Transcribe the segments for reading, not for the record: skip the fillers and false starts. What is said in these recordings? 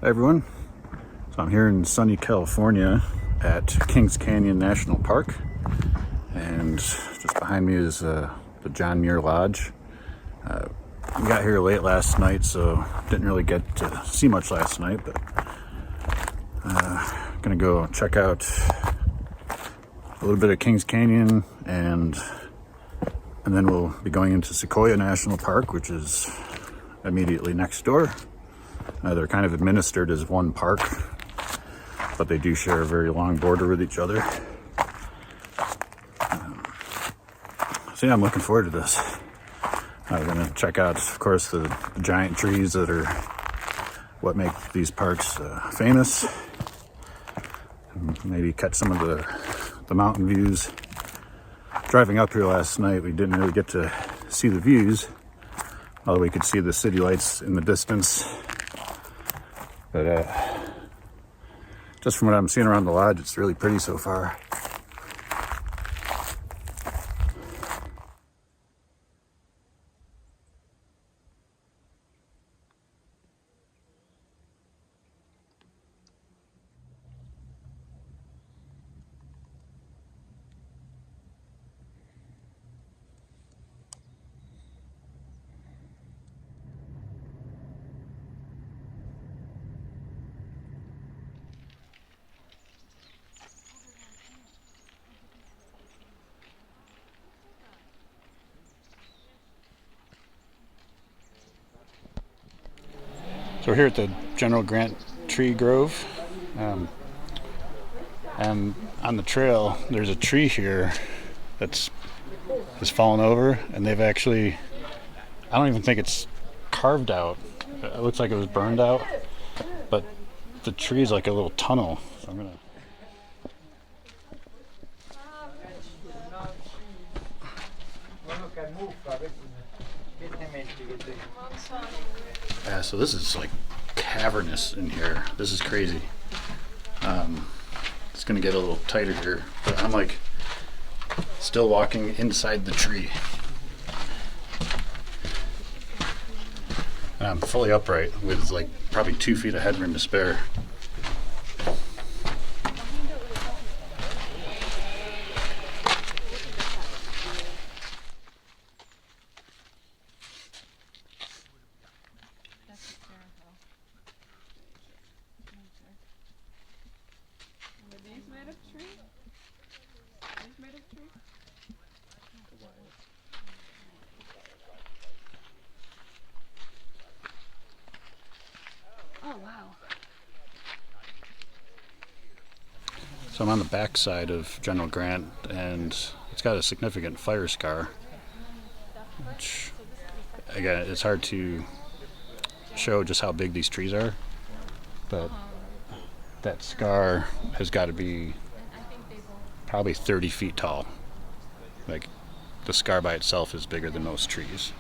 Hi everyone. So I'm here in sunny California at Kings Canyon National Park, and just behind me is the John Muir Lodge. We got here late last night, so didn't really get to see much last night, but gonna go check out a little bit of Kings Canyon, and then we'll be going into Sequoia National Park, which is immediately next door. They're kind of administered as one park, but they do share a very long border with each other. So yeah, I'm looking forward to this. We're going to check out, of course, the giant trees that are what make these parks famous. Maybe catch some of the mountain views. Driving up here last night, we didn't really get to see the views, although we could see the city lights in the distance. But just from what I'm seeing around the lodge, it's really pretty so far. So we're here at the General Grant Tree Grove, and on the trail there's a tree here that's fallen over, and they've actually, I don't even think it's carved out. It looks like it was burned out, but the tree is like a little tunnel. So I'm gonna. Yeah, so this is like cavernous in here. This is crazy. It's gonna get a little tighter here, but I'm like still walking inside the tree. And I'm fully upright with like probably 2 feet of headroom to spare. Oh, wow. So I'm on the back side of General Grant, and it's got a significant fire scar, which, again, it's hard to show just how big these trees are, but that scar has got to be probably 30 feet tall. Like, the scar by itself is bigger than most trees.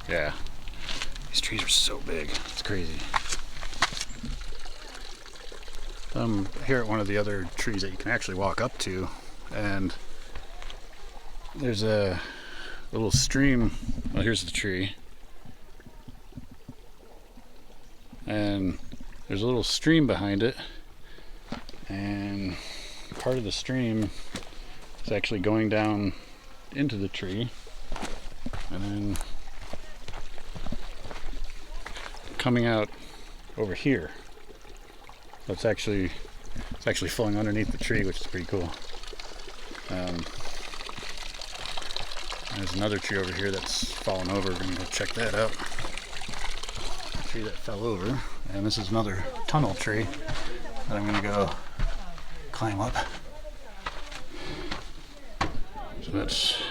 Yeah, these trees are so big, it's crazy. I'm here at one of the other trees that you can actually walk up to, and there's a little stream. Well, here's the tree, and there's a little stream behind it, and part of the stream is actually going down into the tree, and then coming out over here. So it's actually flowing underneath the tree, which is pretty cool. There's another tree over here that's fallen over. We're gonna go check that out. The tree that fell over, and this is another tunnel tree that I'm gonna go climb up. So that's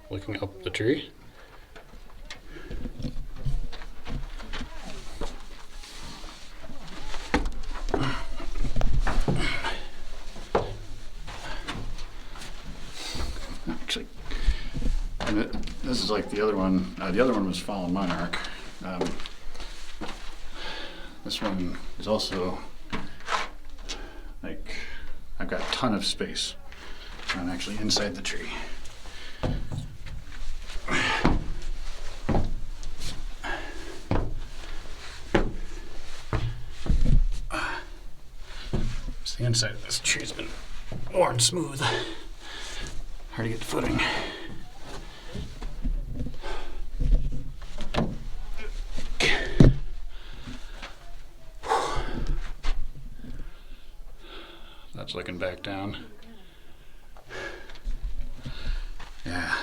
looking up the tree. Actually, and this is like the other one. The other one was Fallen Monarch. This one is also like, I've got a ton of space. I'm actually inside the tree. The inside of this tree's been worn smooth. Hard to get the footing. That's looking back down. Yeah,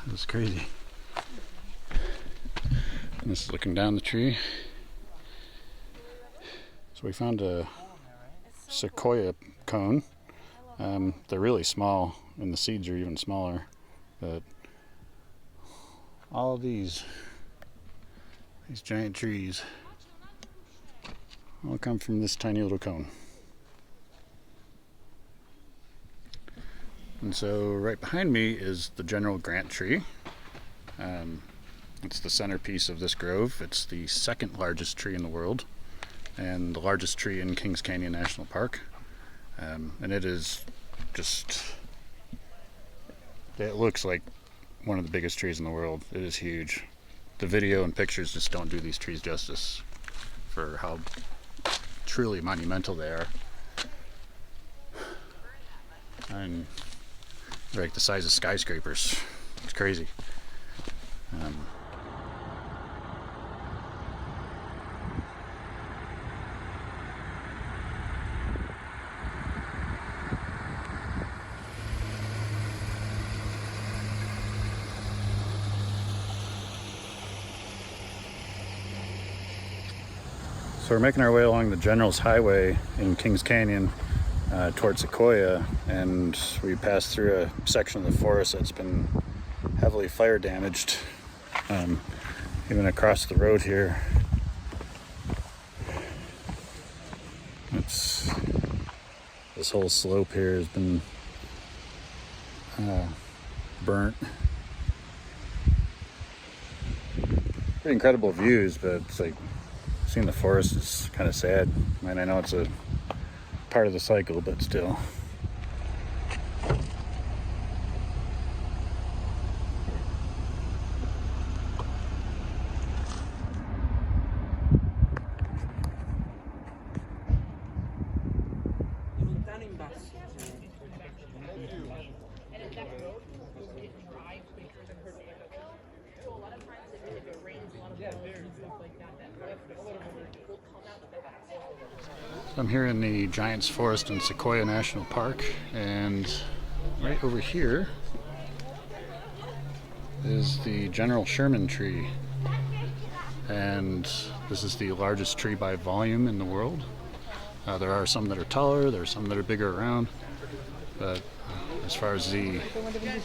that's crazy. And this is looking down the tree. So we found a Sequoia cone. They're really small, and the seeds are even smaller. But all of these giant trees all come from this tiny little cone. And so right behind me is the General Grant tree. It's the centerpiece of this grove. It's the second largest tree in the world and the largest tree in Kings Canyon National Park. And it is just, it looks like one of the biggest trees in the world. It is huge. The video and pictures just don't do these trees justice for how truly monumental they are. And they're like the size of skyscrapers. It's crazy. So we're making our way along the General's Highway in Kings Canyon towards Sequoia, and we passed through a section of the forest that's been heavily fire damaged. Even across the road here, this whole slope here has been burnt. Pretty incredible views, but it's like seeing the forest is kind of sad. I mean, I know it's a part of the cycle, but still. I'm here in the Giants Forest in Sequoia National Park, and right over here is the General Sherman tree. And this is the largest tree by volume in the world. There are some that are taller, there are some that are bigger around, but as far as the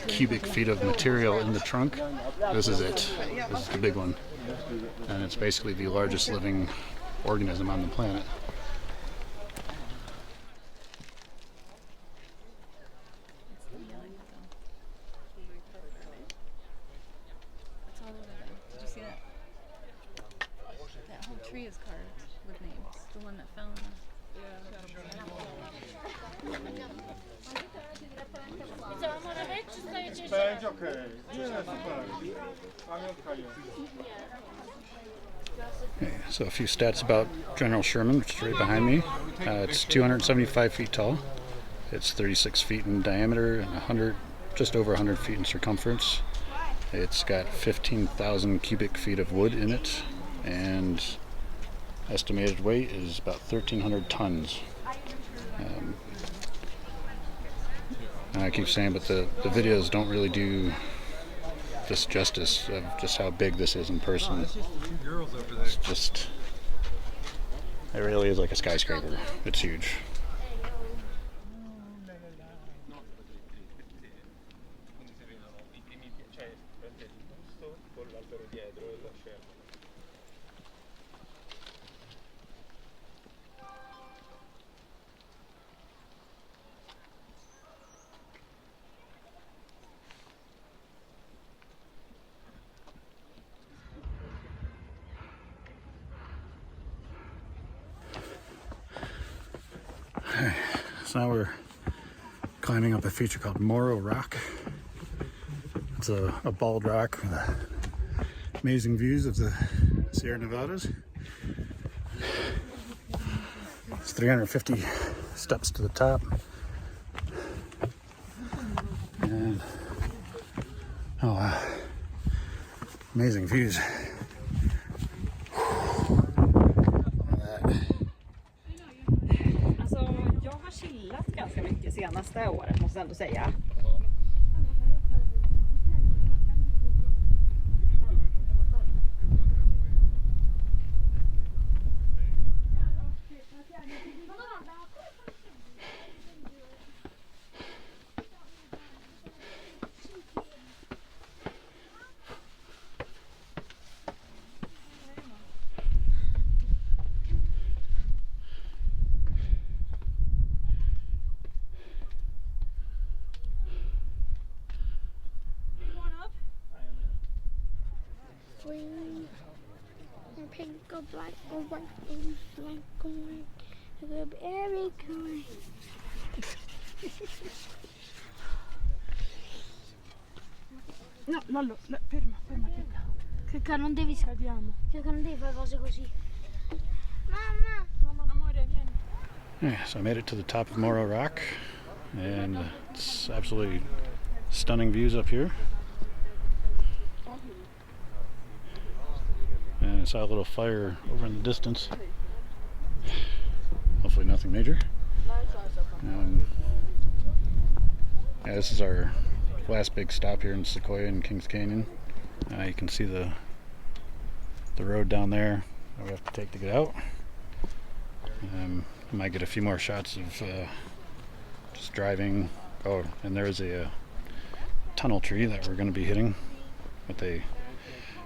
cubic feet of material in the trunk, this is it. This is the big one. And it's basically the largest living organism on the planet. Tree is carved with names. The one that fell in Okay, so a few stats about General Sherman, which is right behind me. It's 275 feet tall. It's 36 feet in diameter and just over 100 feet in circumference. It's got 15,000 cubic feet of wood in it, and estimated weight is about 1,300 tons. And I keep saying, but the videos don't really do this justice of just how big this is in person. It's just, it really is like a skyscraper. It's huge. So now we're climbing up a feature called Morrow Rock. It's a bald rock with amazing views of the Sierra Nevadas. It's 350 steps to the top. And oh wow, amazing views. Alltså, jag har chillat ganska mycket senaste året, måste jag ändå säga. Green or pink or black or white or black or white. It could be every color. No, Lollo, ferma. Che non devi Cadiamo. che non devi fare cose così. Mamma. Amore, vieni. Yeah, so I made it to the top of Morrow Rock, and it's absolutely stunning views up here. And I saw a little fire over in the distance. Hopefully nothing major. Yeah, this is our last big stop here in Sequoia and Kings Canyon. You can see the road down there that we have to take to get out. Might get a few more shots of just driving. Oh, and there's a tunnel tree that we're going to be hitting, but the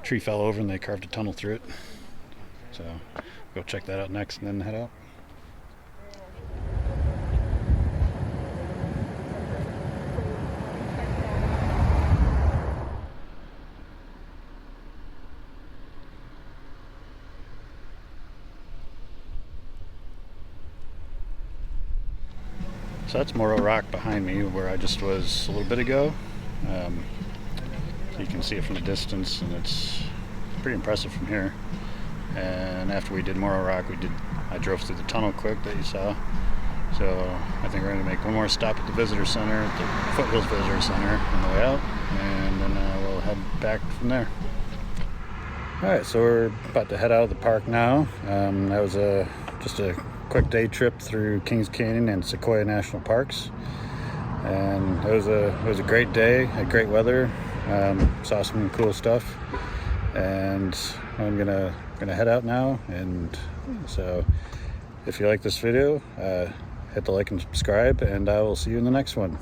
tree fell over and they carved a tunnel through it. So go check that out next and then head out. So that's Morrow Rock behind me, where I just was a little bit ago. So you can see it from the distance, and it's pretty impressive from here. And after we did Morrow Rock, I drove through the tunnel quick that you saw. So I think we're going to make one more stop at the visitor center, at the Foothills Visitor Center, on the way out, and then we'll head back from there. All right, so we're about to head out of the park now. That was just a quick day trip through Kings Canyon and Sequoia National Parks, and it was a great day. Had great weather. Saw some cool stuff, and I'm gonna head out now. And so, if you like this video, hit the like and subscribe, and I will see you in the next one.